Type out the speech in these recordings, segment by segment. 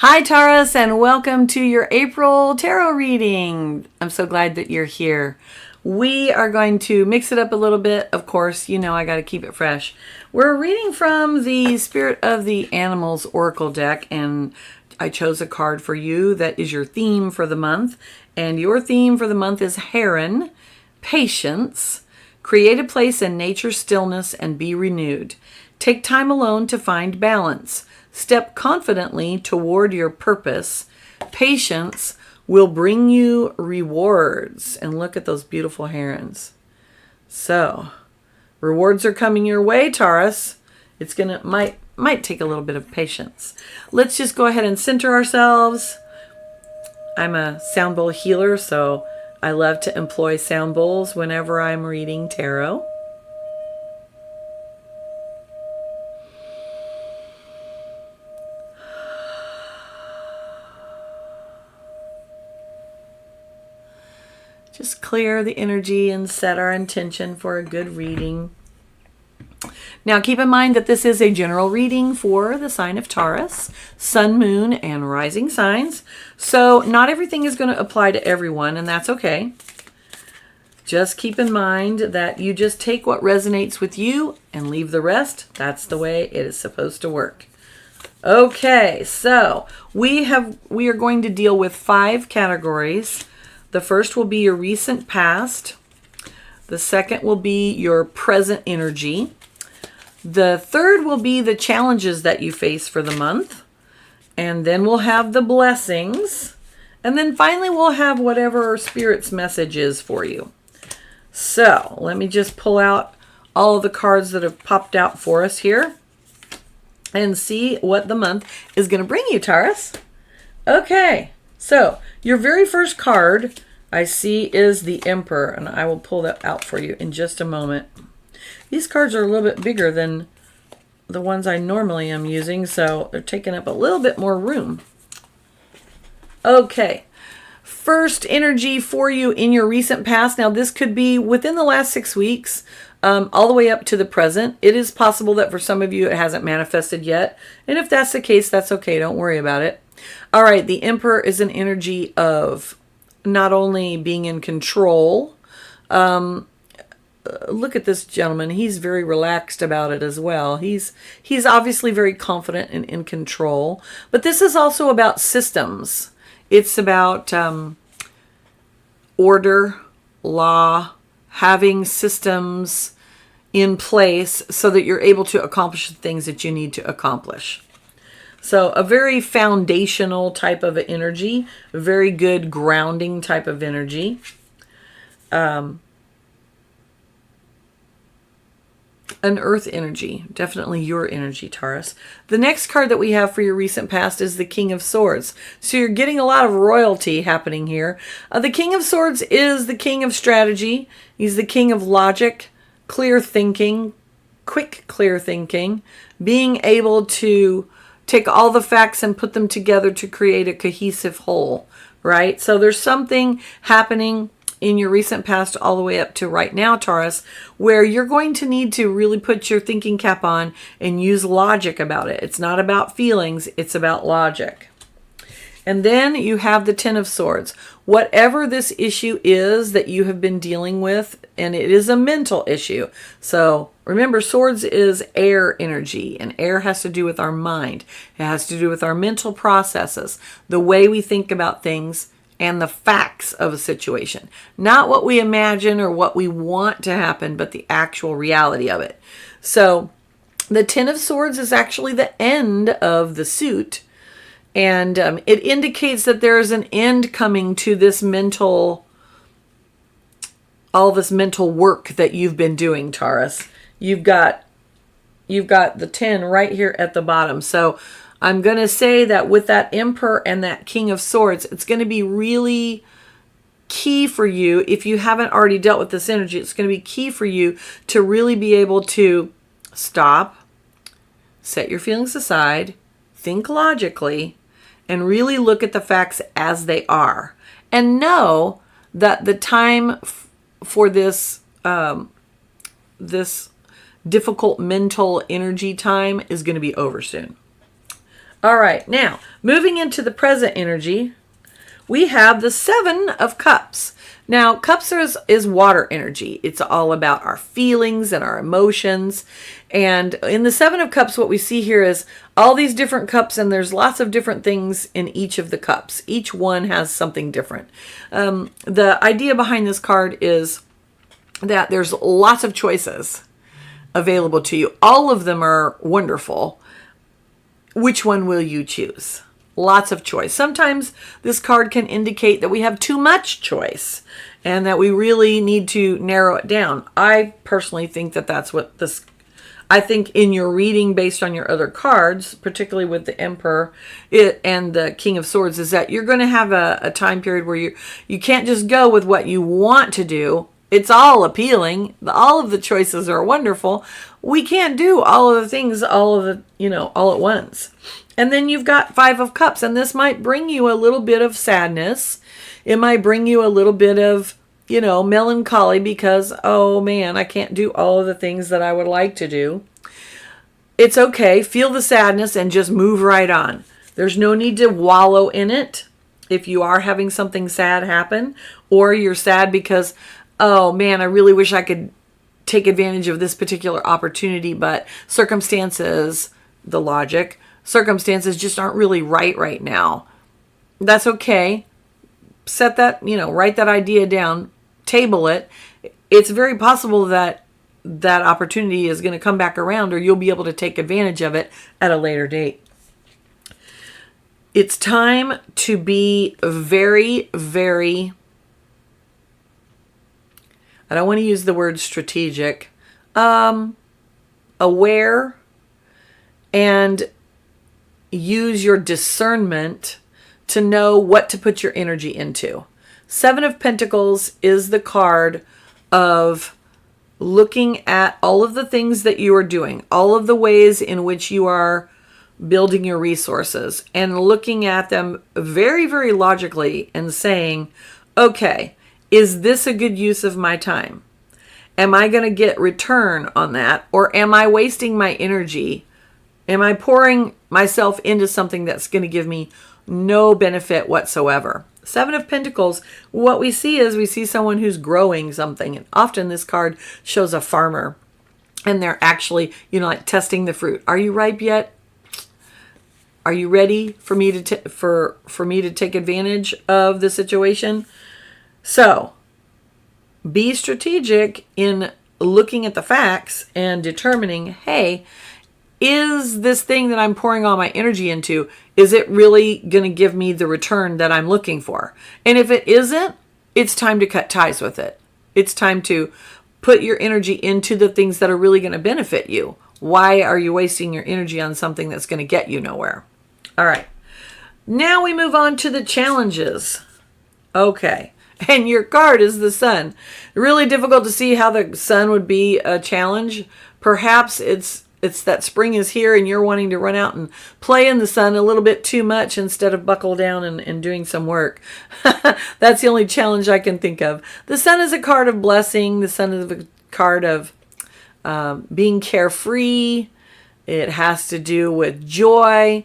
Hi, Taurus, and welcome to your April tarot reading. I'm so glad that you're here. We are going to mix it up a little bit. Of course, you know I got to keep it fresh. We're reading from the Spirit of the Animals Oracle deck, and I chose a card for you that is your theme for the month. And your theme for the month is Heron, Patience, Create a place in nature's stillness and be renewed. Take time alone to find balance. Step confidently toward your purpose. Patience will bring you rewards. And look at those beautiful herons. So, rewards are coming your way, Taurus. It's might take a little bit of patience. Let's just go ahead and center ourselves. I'm a sound bowl healer, so I love to employ sound bowls whenever I'm reading tarot. Just clear the energy and set our intention for a good reading. Now keep in mind that this is a general reading for the sign of Taurus, sun, moon, and rising signs. So not everything is going to apply to everyone, and that's okay. Just keep in mind that you just take what resonates with you and leave the rest. That's the way it is supposed to work. Okay, so we are going to deal with 5 categories. The first will be your recent past. The second will be your present energy. The third will be the challenges that you face for the month. And then we'll have the blessings. And then finally we'll have whatever Spirit's message is for you. So let me just pull out all of the cards that have popped out for us here and see what the month is going to bring you, Taurus. Okay, so your very first card I see is the Emperor, and I will pull that out for you in just a moment. These cards are a little bit bigger than the ones I normally am using, so they're taking up a little bit more room. Okay, first energy for you in your recent past. Now this could be within the last 6 weeks, all the way up to the present. It is possible that for some of you it hasn't manifested yet, and if that's the case, that's okay. Don't worry about it. All right, the Emperor is an energy of not only being in control. Look at this gentleman. He's very relaxed about it as well. He's obviously very confident and in control. But this is also about systems. It's about order, law, having systems in place so that you're able to accomplish the things that you need to accomplish. So a very foundational type of energy, a very good grounding type of energy. An earth energy, definitely your energy, Taurus. The next card that we have for your recent past is the King of Swords. So you're getting a lot of royalty happening here. The King of Swords is the king of strategy. He's the king of logic, clear thinking, quick clear thinking, being able to take all the facts and put them together to create a cohesive whole, right? So there's something happening in your recent past all the way up to right now, Taurus, where you're going to need to really put your thinking cap on and use logic about it. It's not about feelings, it's about logic. And then you have the Ten of Swords. Whatever this issue is that you have been dealing with, and it is a mental issue. So remember, swords is air energy, and air has to do with our mind. It has to do with our mental processes, the way we think about things, and the facts of a situation. Not what we imagine or what we want to happen, but the actual reality of it. So the Ten of Swords is actually the end of the suit. And it indicates that there is an end coming to this all this mental work that you've been doing, Taurus. You've got the 10 right here at the bottom. So I'm going to say that with that Emperor and that King of Swords, it's going to be really key for you. If you haven't already dealt with this energy, it's going to be key for you to really be able to stop, set your feelings aside, think logically, and really look at the facts as they are. And know that the time for this this difficult mental energy time is going to be over soon. All right, now moving into the present energy, we have the Seven of Cups. Now, cups is water energy. It's all about our feelings and our emotions. And in the Seven of Cups, what we see here is all these different cups, and there's lots of different things in each of the cups. Each one has something different. The idea behind this card is that there's lots of choices available to you. All of them are wonderful. Which one will you choose? Lots of choice. Sometimes this card can indicate that we have too much choice and that we really need to narrow it down. I personally think that that's what this, I think in your reading based on your other cards, particularly with the Emperor and the King of Swords, is that you're going to have a time period where you can't just go with what you want to do. It's all appealing. All of the choices are wonderful. We can't do all of the things, all at once. And then you've got Five of Cups, and this might bring you a little bit of sadness. It might bring you a little bit of, melancholy because, oh man, I can't do all of the things that I would like to do. It's okay. Feel the sadness and just move right on. There's no need to wallow in it if you are having something sad happen, or you're sad because, oh man, I really wish I could take advantage of this particular opportunity, but circumstances just aren't really right now. That's okay. Set that, write that idea down, table it. It's very possible that that opportunity is going to come back around, or you'll be able to take advantage of it at a later date. It's time to be very, very, I don't want to use the word strategic, aware, and use your discernment to know what to put your energy into. Seven of Pentacles is the card of looking at all of the things that you are doing, all of the ways in which you are building your resources, and looking at them very, very logically and saying, okay, is this a good use of my time? Am I going to get return on that? Or am I wasting my energy? Am I pouring myself into something that's going to give me no benefit whatsoever? Seven of Pentacles, what we see is we see someone who's growing something. And often this card shows a farmer, and they're actually, like testing the fruit. Are you ripe yet? Are you ready for me to for me to take advantage of the situation? So, be strategic in looking at the facts and determining, hey, is this thing that I'm pouring all my energy into, is it really going to give me the return that I'm looking for? And if it isn't, it's time to cut ties with it. It's time to put your energy into the things that are really going to benefit you. Why are you wasting your energy on something that's going to get you nowhere? All right. Now we move on to the challenges. Okay. And your card is the Sun. Really difficult to see how the Sun would be a challenge. Perhaps it's that spring is here and you're wanting to run out and play in the sun a little bit too much instead of buckle down and doing some work. That's the only challenge I can think of. The Sun is a card of blessing. The Sun is a card of being carefree. It has to do with joy.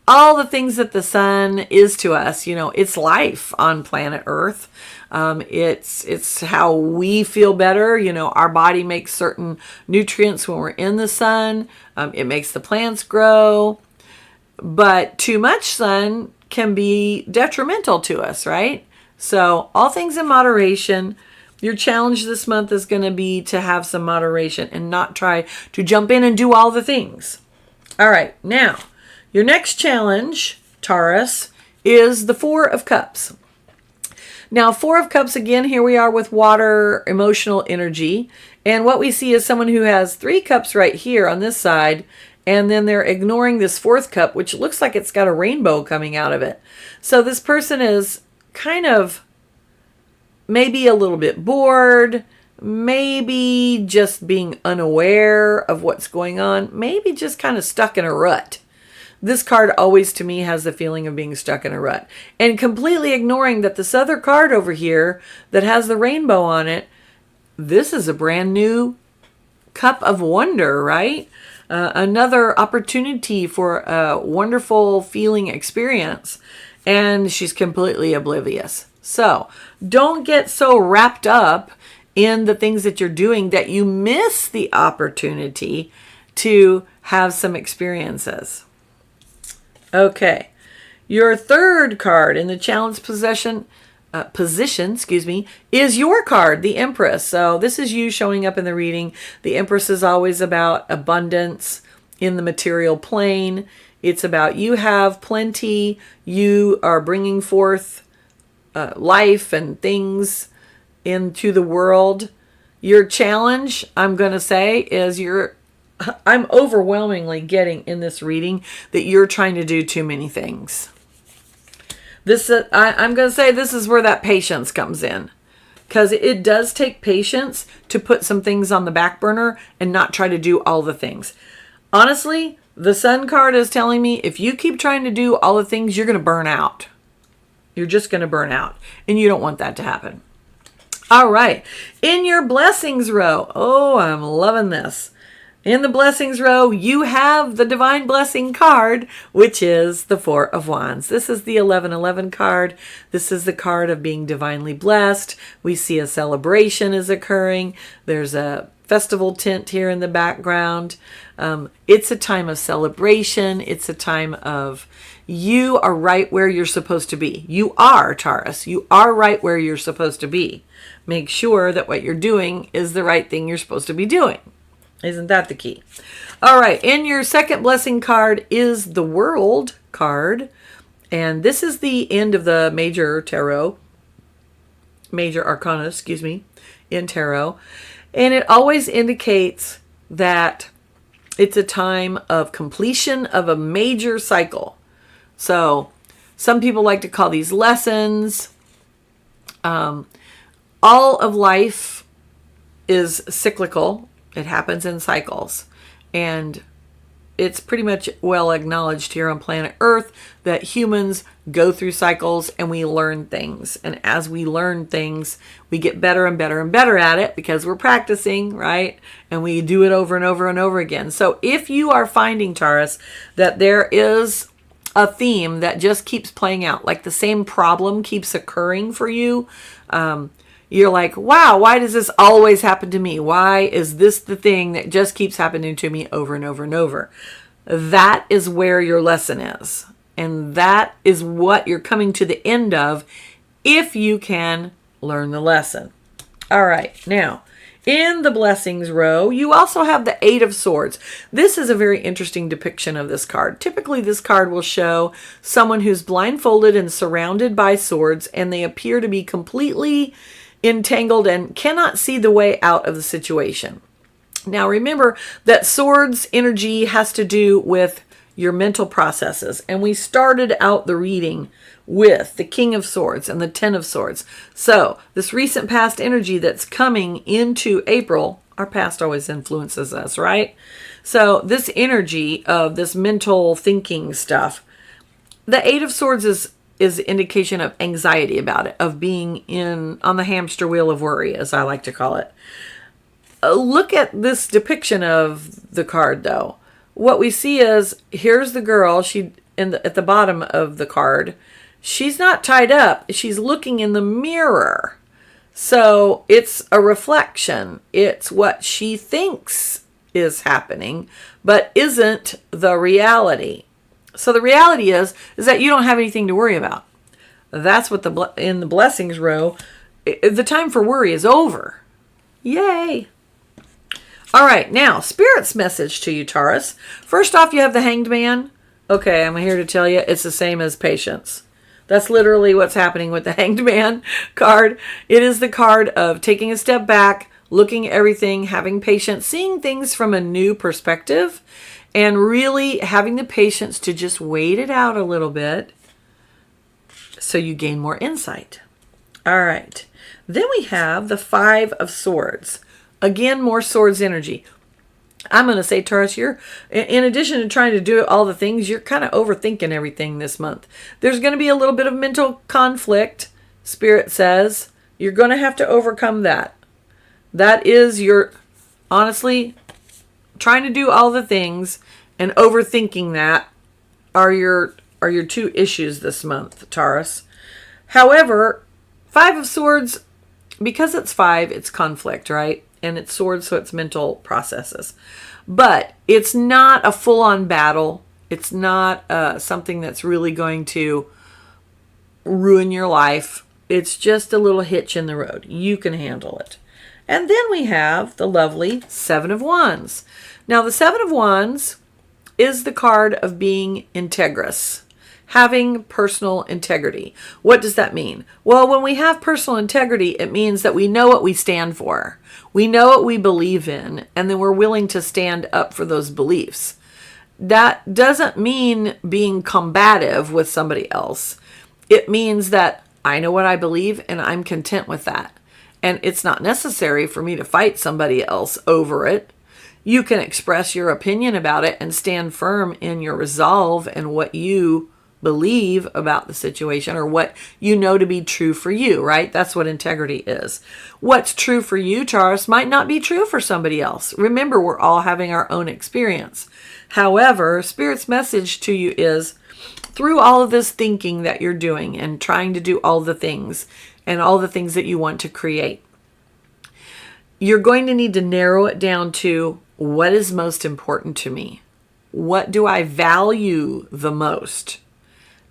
All the things that the sun is to us, it's life on planet Earth. It's how we feel better. Our body makes certain nutrients when we're in the sun. It makes the plants grow. But too much sun can be detrimental to us, right? So all things in moderation. Your challenge this month is going to be to have some moderation and not try to jump in and do all the things. All right, now, your next challenge, Taurus, is the Four of Cups. Now, Four of Cups, again, here we are with water, emotional energy. And what we see is someone who has 3 cups right here on this side, and then they're ignoring this 4th cup, which looks like it's got a rainbow coming out of it. So this person is kind of maybe a little bit bored, maybe just being unaware of what's going on, maybe just kind of stuck in a rut. This card always, to me, has the feeling of being stuck in a rut. And completely ignoring that this other card over here that has the rainbow on it, this is a brand new cup of wonder, right? another opportunity for a wonderful feeling experience, and she's completely oblivious. So don't get so wrapped up in the things that you're doing that you miss the opportunity to have some experiences. Okay, your third card in the challenge position, is your card, the Empress. So this is you showing up in the reading. The Empress is always about abundance in the material plane. It's about you have plenty. You are bringing forth life and things into the world. Your challenge, I'm going to say, is I'm overwhelmingly getting in this reading that you're trying to do too many things. I'm going to say this is where that patience comes in, because it does take patience to put some things on the back burner and not try to do all the things. Honestly, the Sun card is telling me if you keep trying to do all the things, you're going to burn out. You're just going to burn out, and you don't want that to happen. All right. In your blessings row. Oh, I'm loving this. In the blessings row, you have the divine blessing card, which is the Four of Wands. This is the 1111 card. This is the card of being divinely blessed. We see a celebration is occurring. There's a festival tent here in the background. It's a time of celebration. It's a time of you are right where you're supposed to be. You are, Taurus. You are right where you're supposed to be. Make sure that what you're doing is the right thing you're supposed to be doing. Isn't that the key? All right. In your second blessing card is the World card. And this is the end of the major arcana, in tarot. And it always indicates that it's a time of completion of a major cycle. So some people like to call these lessons. All of life is cyclical. It happens in cycles. And it's pretty much well acknowledged here on planet Earth that humans go through cycles and we learn things. And as we learn things, we get better and better and better at it because we're practicing, right? And we do it over and over and over again. So if you are finding, Taurus, that there is a theme that just keeps playing out, like the same problem keeps occurring for you, you're like, wow, why does this always happen to me? Why is this the thing that just keeps happening to me over and over and over? That is where your lesson is. And that is what you're coming to the end of if you can learn the lesson. All right, now, in the blessings row, you also have the Eight of Swords. This is a very interesting depiction of this card. Typically, this card will show someone who's blindfolded and surrounded by swords, and they appear to be completely entangled and cannot see the way out of the situation. Now remember that swords energy has to do with your mental processes. And we started out the reading with the King of Swords and the Ten of Swords. So this recent past energy that's coming into April, our past always influences us, right? So this energy of this mental thinking stuff, the Eight of Swords is indication of anxiety about it, of being on the hamster wheel of worry, as I like to call it. Look at this depiction of the card, though. What we see is, here's the girl, at the bottom of the card. She's not tied up. She's looking in the mirror. So it's a reflection. It's what she thinks is happening, but isn't the reality. So the reality is that you don't have anything to worry about. That's what in the blessings row, the time for worry is over. Yay. All right, now, Spirit's message to you, Taurus. First off, you have the Hanged Man. Okay, I'm here to tell you it's the same as patience. That's literally what's happening with the Hanged Man card. It is the card of taking a step back, looking at everything, having patience, seeing things from a new perspective, and really having the patience to just wait it out a little bit so you gain more insight. All right. Then we have the Five of Swords. Again, more swords energy. I'm going to say, Taurus, you're, in addition to trying to do all the things, you're kind of overthinking everything this month. There's going to be a little bit of mental conflict, Spirit says. You're going to have to overcome that. That is honestly, trying to do all the things and overthinking that are your two issues this month, Taurus. However, Five of Swords, because it's 5, it's conflict, right? And it's swords, so it's mental processes. But it's not a full-on battle. It's not something that's really going to ruin your life. It's just a little hitch in the road. You can handle it. And then we have the lovely Seven of Wands. Now, the Seven of Wands is the card of being integrous, having personal integrity. What does that mean? Well, when we have personal integrity, it means that we know what we stand for. We know what we believe in, and then we're willing to stand up for those beliefs. That doesn't mean being combative with somebody else. It means that I know what I believe and I'm content with that. And it's not necessary for me to fight somebody else over it. You can express your opinion about it and stand firm in your resolve and what you believe about the situation, or what you know to be true for you, right? That's what integrity is. What's true for you, Taurus, might not be true for somebody else. Remember, we're all having our own experience. However, Spirit's message to you is, through all of this thinking that you're doing and trying to do all the things and all the things that you want to create, you're going to need to narrow it down to what is most important to me. What do I value the most?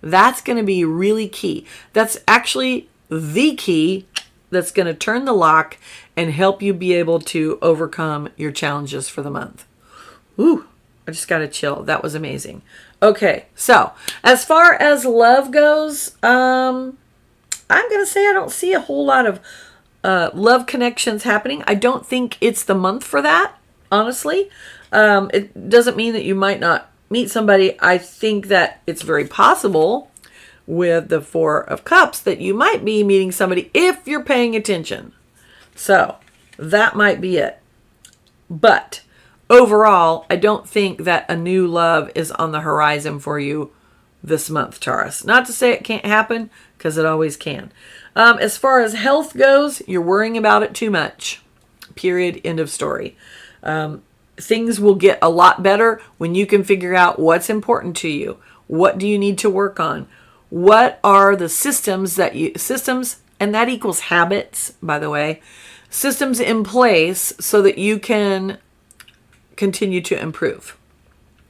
That's going to be really key. That's actually the key that's going to turn the lock and help you be able to overcome your challenges for the month. Ooh, I just got to chill. That was amazing. Okay, so as far as love goes, I'm going to say I don't see a whole lot of love connections happening. I don't think it's the month for that, honestly. It doesn't mean that you might not meet somebody. I think that it's very possible with the Four of Cups that you might be meeting somebody if you're paying attention. So that might be it. But overall, I don't think that a new love is on the horizon for you this month, Taurus. Not to say it can't happen, because it always can. As far as health goes, you're worrying about it too much. Period. End of story. Things will get a lot better when you can figure out what's important to you. What do you need to work on? What are the systems, and that equals habits, by the way, systems in place so that you can continue to improve.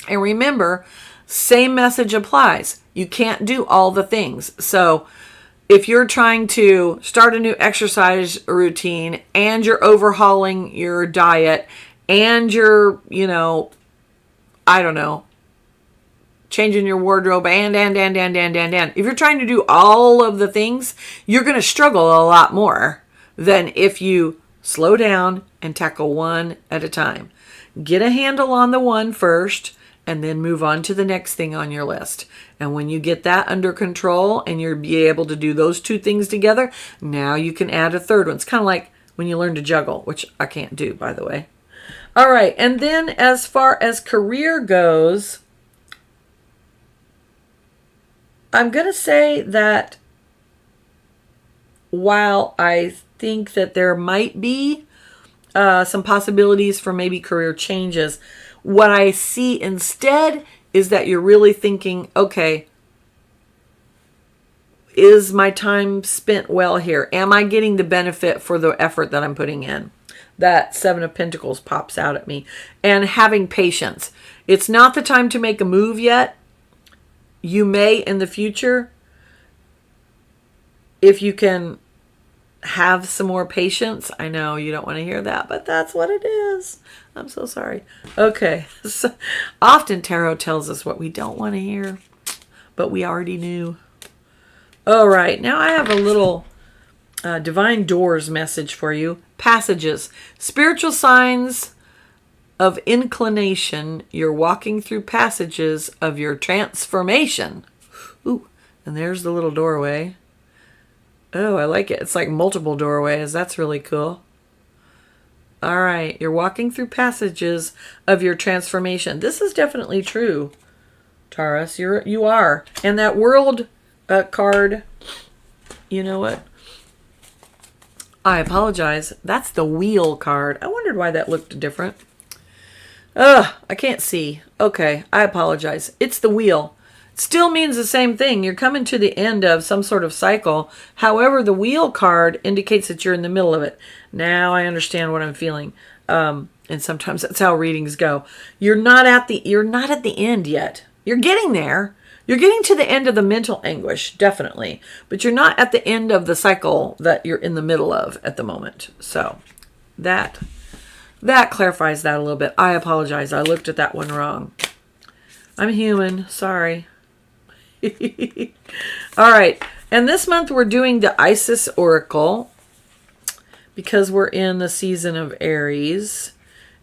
And remember, same message applies. You can't do all the things. So if you're trying to start a new exercise routine and you're overhauling your diet and you're, changing your wardrobe and. If you're trying to do all of the things, you're going to struggle a lot more than if you slow down and tackle one at a time. Get a handle on the one first and then move on to the next thing on your list. And when you get that under control and you'll be able to do those two things together, now you can add a third one. It's kind of like when you learn to juggle, which I can't do, by the way. All right. And then as far as career goes, I'm going to say that while I think that there might be some possibilities for maybe career changes, what I see instead is that you're really thinking, okay, is my time spent well here? Am I getting the benefit for the effort that I'm putting in? That Seven of Pentacles pops out at me. And having patience. It's not the time to make a move yet. You may in the future, if you can have some more patience. I know you don't want to hear that, but that's what it is. I'm so sorry. Okay. So often tarot tells us what we don't want to hear, but we already knew. All right. Now I have a little Divine Doors message for you. Passages. Spiritual signs of inclination. You're walking through passages of your transformation. Ooh, and there's the little doorway. Oh, I like it. It's like multiple doorways. That's really cool. All right. You're walking through passages of your transformation. This is definitely true, Taurus. You are. And that World card, you know what? I apologize. That's the Wheel card. I wondered why that looked different. Ugh, I can't see. Okay, I apologize. It's the wheel. Still means the same thing. You're coming to the end of some sort of cycle. However, the wheel card indicates that you're in the middle of it. Now I understand what I'm feeling. And sometimes that's how readings go. You're not at the end yet. You're getting there. You're getting to the end of the mental anguish, definitely. But you're not at the end of the cycle that you're in the middle of at the moment. So that clarifies that a little bit. I apologize. I looked at that one wrong. I'm human. Sorry. All right. And this month we're doing the Isis Oracle because we're in the season of Aries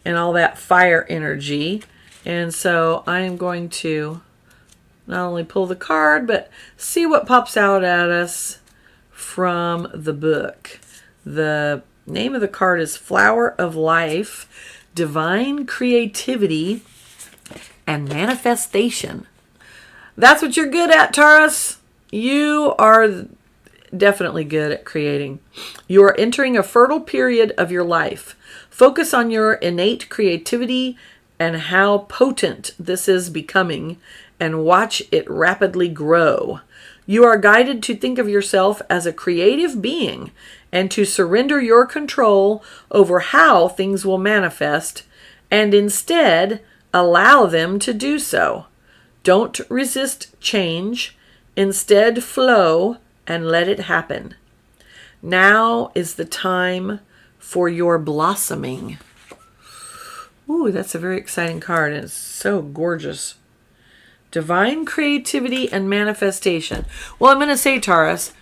and all that fire energy. And so I am going to not only pull the card, but see what pops out at us from the book. The name of the card is Flower of Life, Divine Creativity, and Manifestation. That's what you're good at, Taurus. You are definitely good at creating. You are entering a fertile period of your life. Focus on your innate creativity and how potent this is becoming, and watch it rapidly grow. You are guided to think of yourself as a creative being and to surrender your control over how things will manifest and instead allow them to do so. Don't resist change. Instead, flow and let it happen. Now is the time for your blossoming. Ooh, that's a very exciting card, and it's so gorgeous. Divine creativity and manifestation. Well, I'm going to say, Taurus,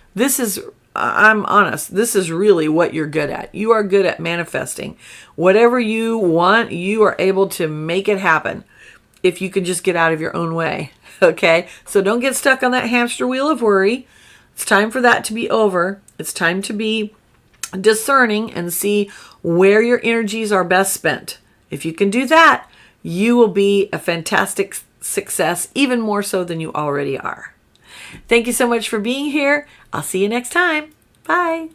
I'm honest, this is really what you're good at. You are good at manifesting. Whatever you want, you are able to make it happen if you can just get out of your own way. Okay? So don't get stuck on that hamster wheel of worry. It's time for that to be over. It's time to be discerning and see where your energies are best spent. If you can do that, you will be a fantastic success, even more so than you already are. Thank you so much for being here. I'll see you next time. Bye.